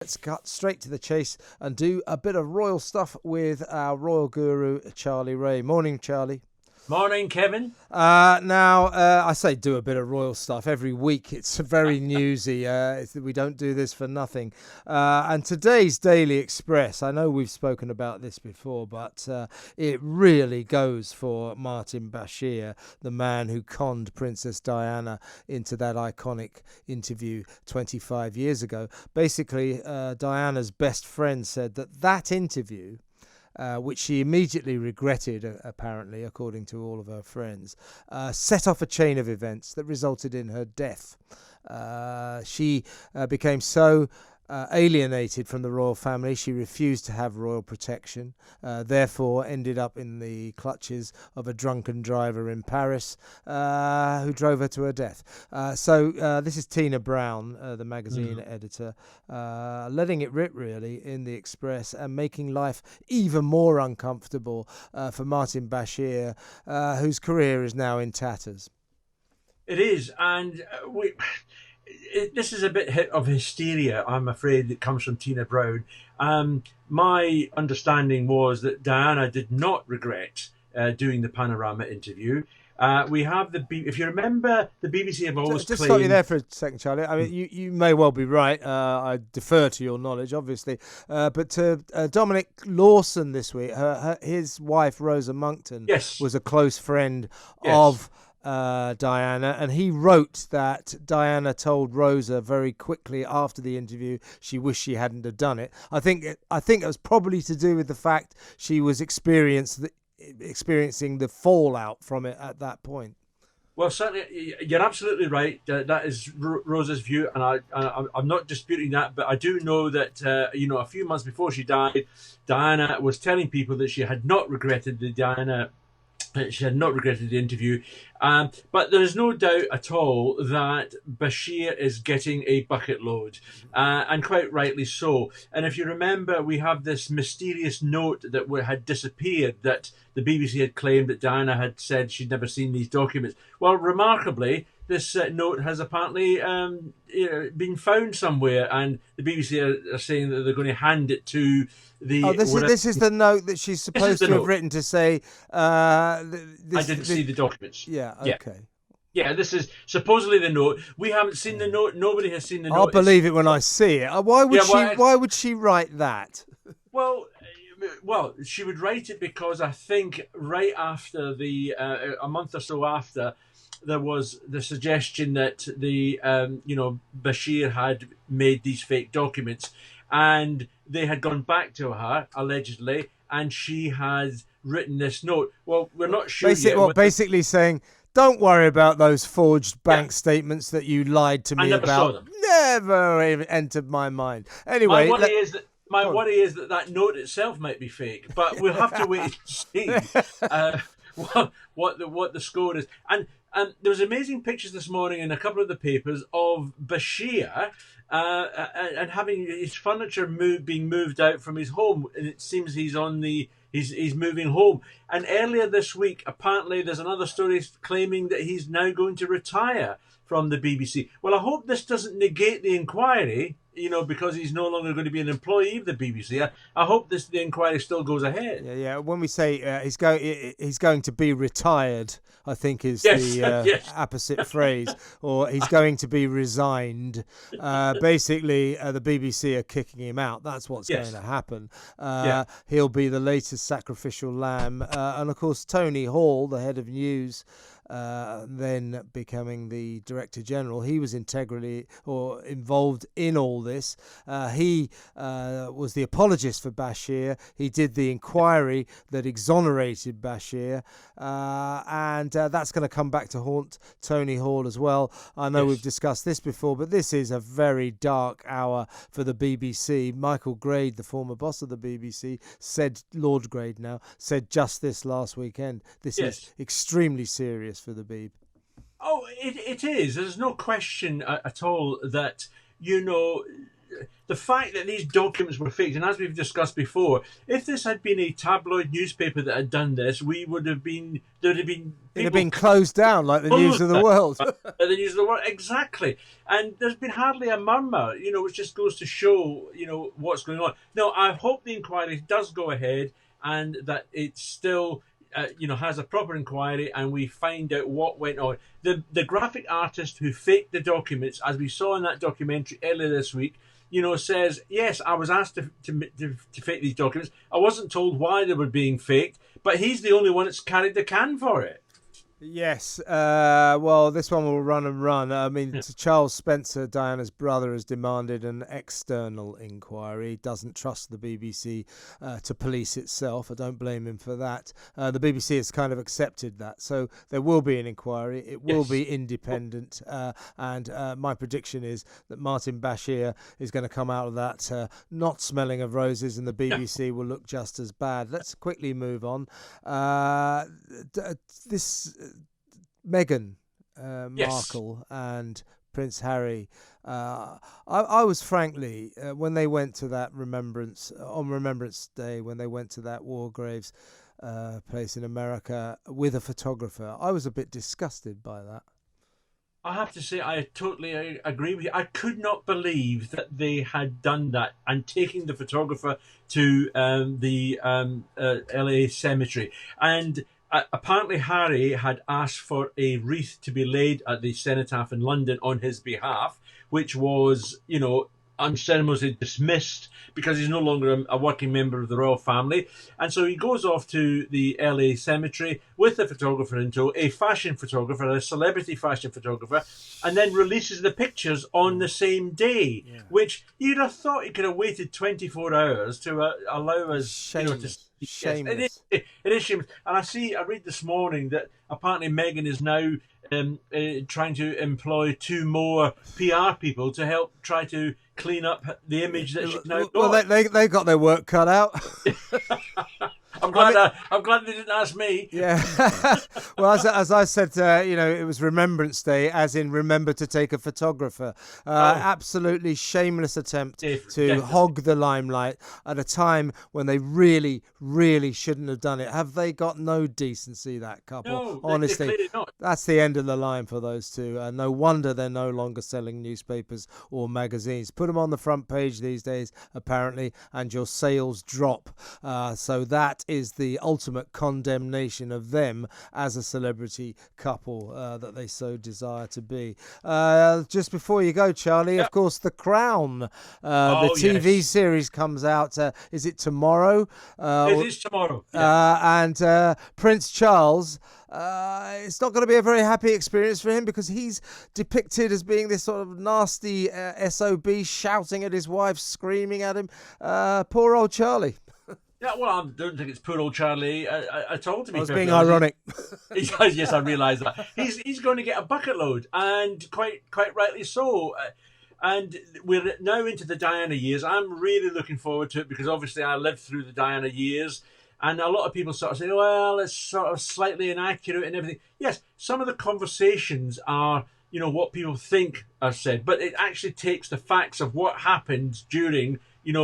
Let's cut straight to the chase and do a bit of royal stuff with our royal guru, Charlie Ray. Morning, Charlie. Morning, Kevin. I say do a bit of royal stuff every week. It's very newsy. We don't do this for nothing. And today's Daily Express, I know we've spoken about this before, but it really goes for Martin Bashir, the man who conned Princess Diana into that iconic interview 25 years ago. Basically, Diana's best friend said that interview, which she immediately regretted, apparently, according to all of her friends, set off a chain of events that resulted in her death. She became so alienated from the royal family, she refused to have royal protection, therefore ended up in the clutches of a drunken driver in Paris who drove her to her death. So this is Tina Brown, the magazine editor, letting it rip really in the Express and making life even more uncomfortable for Martin Bashir, whose career is now in tatters. It is, and this is a bit of hysteria, I'm afraid, that comes from Tina Brown. My understanding was that Diana did not regret doing the Panorama interview. We have if you remember, the BBC have always just claimed... stop you there for a second, Charlie. I mean, you may well be right. I defer to your knowledge, obviously. But to Dominic Lawson this week, his wife Rosa Monckton was a close friend of Diana, and he wrote that Diana told Rosa very quickly after the interview she wished she hadn't have done it. I think it was probably to do with the fact she was experiencing the fallout from it at that point. Well, certainly, you're absolutely right. That is Rosa's view, and I'm not disputing that. But I do know that a few months before she died, Diana was telling people that she had not regretted the interview. But there is no doubt at all that Bashir is getting a bucket load, and quite rightly so. And if you remember, we have this mysterious note that had disappeared, that the BBC had claimed that Diana had said she'd never seen these documents. Well, remarkably, this note has apparently been found somewhere, and the BBC are saying that they're going to hand it to the... This is the note that she's supposed to have written to say... I didn't see the documents. Yeah, okay. Yeah, this is supposedly the note. We haven't seen the note. Nobody has seen the note. I'll believe it when I see it. Why would she write that? Well, she would write it because I think right after a month or so after, there was the suggestion that Bashir had made these fake documents, and they had gone back to her allegedly, and she had written this note. Well, we're not sure yet. Basically saying, don't worry about those forged bank statements that you lied to me about. I never saw them. Never even entered my mind. Anyway, my worry is that note itself might be fake, but we'll have to wait and see what the score is. And there was amazing pictures this morning in a couple of the papers of Bashir and having his furniture being moved out from his home, and it seems he's moving home. And earlier this week, apparently, there's another story claiming that he's now going to retire from the BBC. Well, I hope this doesn't negate the inquiry, because he's no longer going to be an employee of the BBC. I hope the inquiry still goes ahead. Yeah. When we say he's going to be retired, I think is the opposite phrase, or he's going to be resigned. Basically, the BBC are kicking him out. That's what's going to happen. He'll be the latest sacrificial lamb. And of course, Tony Hall, the head of news, then becoming the Director General, he was integrally or involved in all this. He was the apologist for Bashir. He did the inquiry that exonerated Bashir, and that's going to come back to haunt Tony Hall as well. I know we've discussed this before, but this is a very dark hour for the BBC. Michael Grade, the former boss of the BBC, Lord Grade now, said just this last weekend. This is extremely serious for the Beeb. Oh, it is. There's no question at all that, the fact that these documents were faked, and as we've discussed before, if this had been a tabloid newspaper that had done this, there'd have been it'd have been closed down like the News of the World. The News of the World, exactly. And there's been hardly a murmur, which just goes to show, what's going on. No, I hope the inquiry does go ahead and that it's still has a proper inquiry and we find out what went on. The graphic artist who faked the documents, as we saw in that documentary earlier this week, says, yes, I was asked to fake these documents. I wasn't told why they were being faked, but he's the only one that's carried the can for it. Yes, well, this one will run and run. I mean, Charles Spencer, Diana's brother, has demanded an external inquiry. He doesn't trust the BBC to police itself. I don't blame him for that. The BBC has kind of accepted that. So there will be an inquiry. It will be independent. And my prediction is that Martin Bashir is going to come out of that not smelling of roses, and the BBC will look just as bad. Let's quickly move on. Meghan Markle and Prince Harry. I was frankly, when they went to that Remembrance Day, when they went to that war graves place in America with a photographer, I was a bit disgusted by that. I have to say, I totally agree with you. I could not believe that they had done that and taking the photographer to the LA cemetery. And apparently Harry had asked for a wreath to be laid at the cenotaph in London on his behalf, which was, unceremoniously dismissed because he's no longer a working member of the royal family. And so he goes off to the LA cemetery with a photographer in tow, a fashion photographer, a celebrity fashion photographer, and then releases the pictures on the same day, which you'd have thought he could have waited 24 hours to allow us Shameless. to... Shameless. Yes, it is shameless. And I read this morning that apparently Meghan is now trying to employ 2 more PR people to help try to clean up the image that she's now got. Well, they got their work cut out. I'm glad they didn't ask me. Yeah. Well, as I said, it was Remembrance Day, as in remember to take a photographer. Absolutely shameless attempt to hog the limelight at a time when they really, really shouldn't have done it. Have they got no decency, that couple? No, honestly, they're clearly not. That's the end of the line for those two. No wonder they're no longer selling newspapers or magazines. Put them on the front page these days, apparently, and your sales drop. So that is the ultimate condemnation of them as a celebrity couple that they so desire to be. Just before you go, Charlie, of course, The Crown, the TV series comes out. Is it tomorrow? It is tomorrow. And Prince Charles, it's not going to be a very happy experience for him because he's depicted as being this sort of nasty SOB, shouting at his wife, screaming at him. Poor old Charlie. Yeah, well, I don't think it's poor old Charlie at all, to be I was fair. being ironic. Yes, I realise that. He's going to get a bucket load, and quite rightly so. And we're now into the Diana years. I'm really looking forward to it because obviously I lived through the Diana years. And a lot of people sort of say, well, it's sort of slightly inaccurate and everything. Yes, some of the conversations are, what people think are said. But it actually takes the facts of what happened during,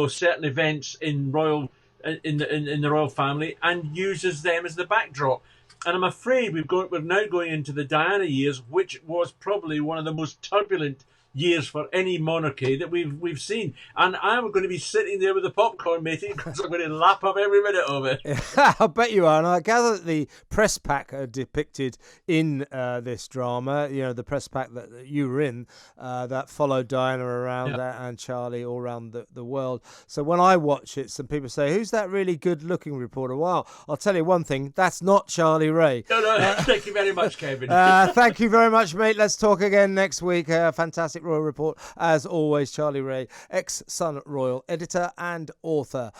certain events in the royal family and uses them as the backdrop. And I'm afraid we're now going into the Diana years, which was probably one of the most turbulent years for any monarchy that we've seen. And I'm going to be sitting there with the popcorn, matey, because I'm going to lap up every minute of it. I bet you are. And I gather that the press pack are depicted in this drama, the press pack that you were in, that followed Diana around and Charlie all around the world. So when I watch it, some people say, who's that really good-looking reporter? Well, I'll tell you one thing, that's not Charlie Ray. No, thank you very much, Kevin. Thank you very much, mate. Let's talk again next week. Fantastic Royal Report. As always, Charlie Ray, ex-Sun Royal editor and author.